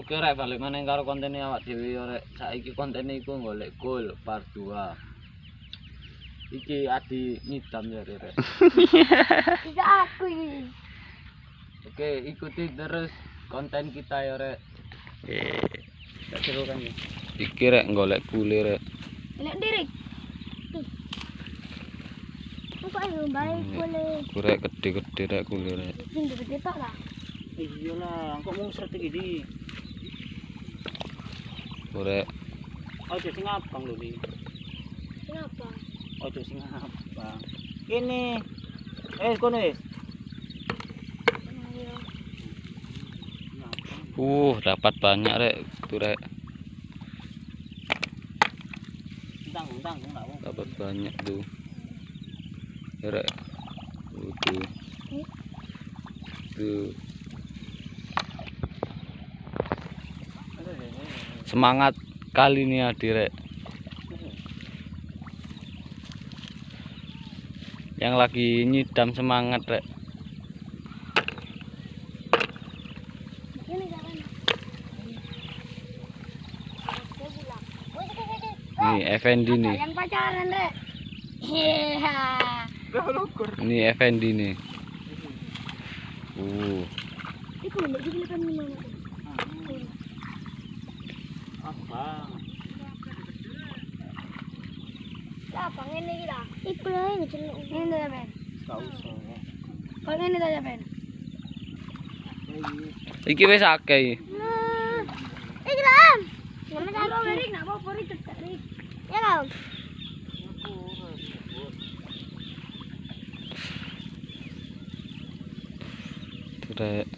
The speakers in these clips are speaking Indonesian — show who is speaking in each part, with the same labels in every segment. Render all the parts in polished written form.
Speaker 1: Oke rek, balik maneh karo kontene awak dhewe rek. Saiki kontene iku golek goal part 2. Iki adi ngidam ya rek.
Speaker 2: Tidak aku ini.
Speaker 1: Oke, ikuti terus konten kita ya rek. Tak seru kan ya. Iki rek golek kulir rek.
Speaker 2: Lihat diri. Kok ayo balik boleh.
Speaker 1: Kurek gede-gede rek kulir rek.
Speaker 2: Sing gede tok lah.
Speaker 3: Iyalah, kok mau seret iki.
Speaker 1: Kurek.
Speaker 3: Ojo sing abang lho iki.
Speaker 2: Kenapa?
Speaker 3: Ojo sing abang. Kene. Kono wis.
Speaker 2: Ayo.
Speaker 1: Dapat banyak rek, tuh rek.
Speaker 3: Entang enggak mau.
Speaker 1: Dapat banyak tuh. Ya, rek. Tuh. Tuh. Semangat kali ini Adi rek. Yang lagi nyidam semangat rek.
Speaker 2: Ini jalan.
Speaker 1: Nih Effendi nih.
Speaker 2: Yang pacaran, Rek. Iya.
Speaker 1: Ini Effendi nih.
Speaker 2: Iku lho iki kan minum.
Speaker 3: Abang.
Speaker 2: Apa ngene iki ta? Iku lho ngeceluk. Ngene ta, Ben?
Speaker 3: Enggak usah.
Speaker 2: Kok ngene ta, Ben?
Speaker 1: Iki wis akeh.
Speaker 2: Nah. Iki Ram. Ngene ta kok berik nak apa ri cedak ri. Ya Ram.
Speaker 1: Rek.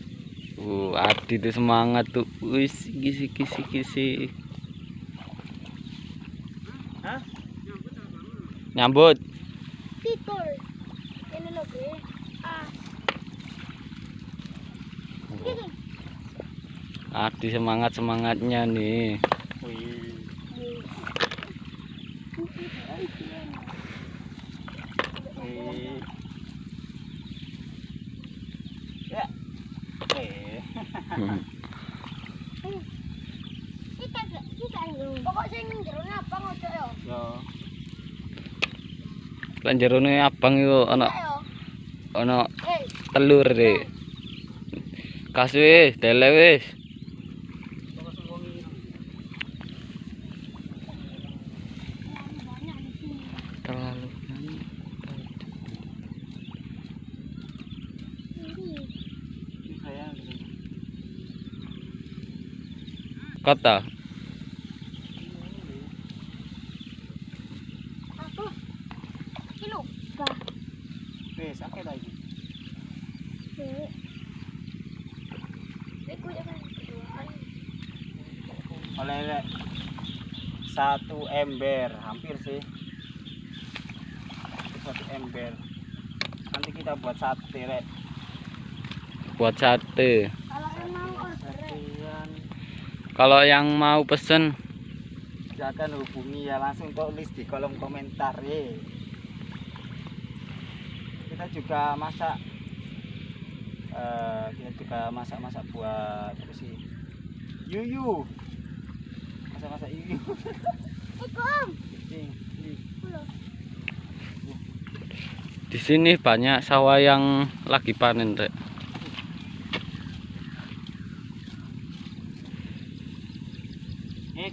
Speaker 1: Adi tuh semangat tuh. Wis kisi.
Speaker 3: Hah?
Speaker 1: Nyambut.
Speaker 2: Pikul. Ini lho, Bre. Iki.
Speaker 1: Adi semangatnya nih.
Speaker 3: Wih. Wih. Ya.
Speaker 2: Pokok sing jerone apa ngocok yo?
Speaker 3: Yo.
Speaker 1: Lan jerone abang iku ana
Speaker 2: Ayo.
Speaker 1: telur rek. Kas wis, tele wis. Terlalu kota.
Speaker 2: Aku. Kilo. Bah.
Speaker 3: Wis, akeh ta iki.
Speaker 2: Iku jangan keduaan.
Speaker 3: Oleh 1 ember, hampir sih. 1 ember. Nanti kita buat sate, Rek.
Speaker 1: Buat sate.
Speaker 2: Kalau emang order
Speaker 3: Satean.
Speaker 1: Kalau yang mau pesen
Speaker 3: Silakan hubungi ya, langsung tulis di kolom komentar ya. Kita juga masak masak buat apa sih? Yuyu. Masak yuyu.
Speaker 2: Iku Om.
Speaker 3: Ini.
Speaker 1: di sini banyak sawah yang lagi panen rek.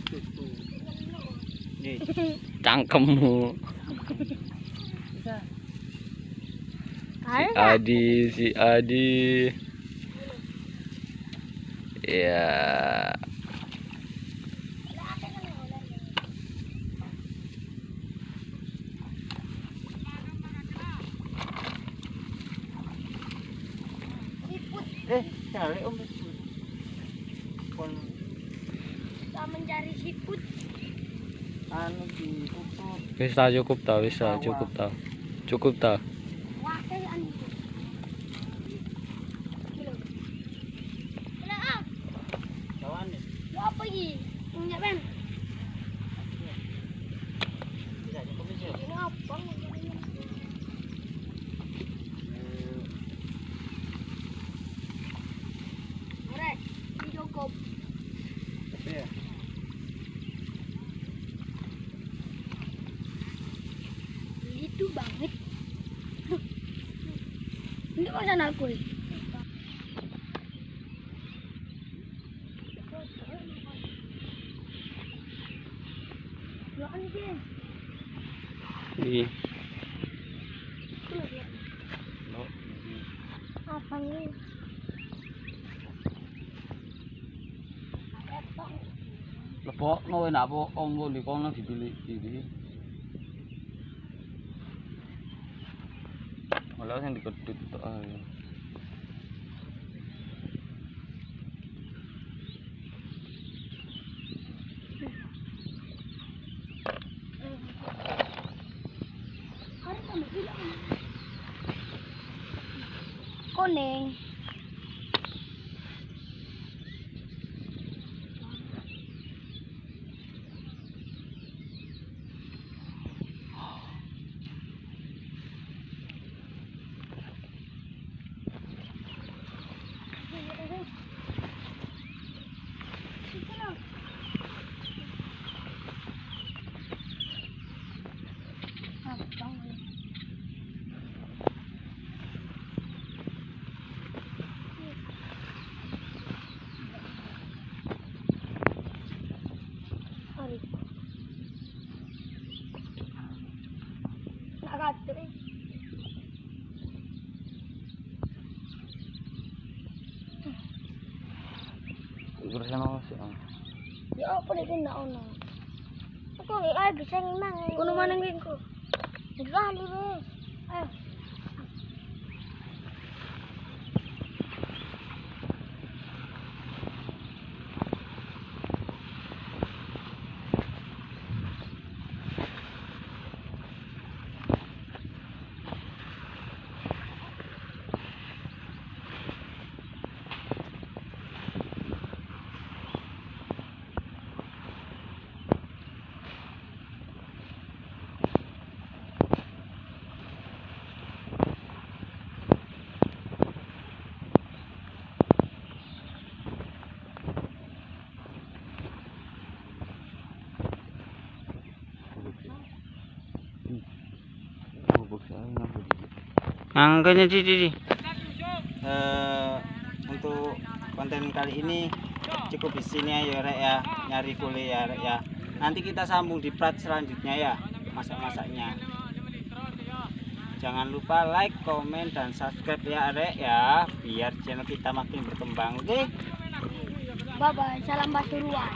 Speaker 3: Tuh. Nih.
Speaker 1: Cangkemmu. Si Adi. Ya.
Speaker 3: Cari Om.
Speaker 2: Kita mencari siput.
Speaker 3: Anu ditutup.
Speaker 1: Wis ta cukup ta, Cukup ta.
Speaker 2: Wah, kayak anu.
Speaker 3: Kawan nih.
Speaker 2: Lo apa iki? Punya Ben.
Speaker 3: Bisa cukup bisa.
Speaker 2: Ini apa? Ore, ini cukup. Ini kok channel ku. Lo kan iki.
Speaker 1: Iya.
Speaker 2: Apa ini?
Speaker 1: Lebokno enak apa ongko di kono dipilih iki. Malah sing dikedut tok ae.
Speaker 2: Kuning.
Speaker 1: Urusan apa sih?
Speaker 2: Ya apa nek ndak ono. Aku nggak bisa ngimang. Kuno maneng ku. Enggak ali wis. Ayo.
Speaker 1: Angkanya di.
Speaker 3: Untuk konten kali ini cukup di sini ya Rek ya, nyari kule ya Rek ya. Nanti kita sambung di part selanjutnya ya, masak-masaknya. Jangan lupa like, komen, dan subscribe ya Rek ya, biar channel kita makin berkembang. Oke?
Speaker 2: Bye bye. Salam Pasuruan.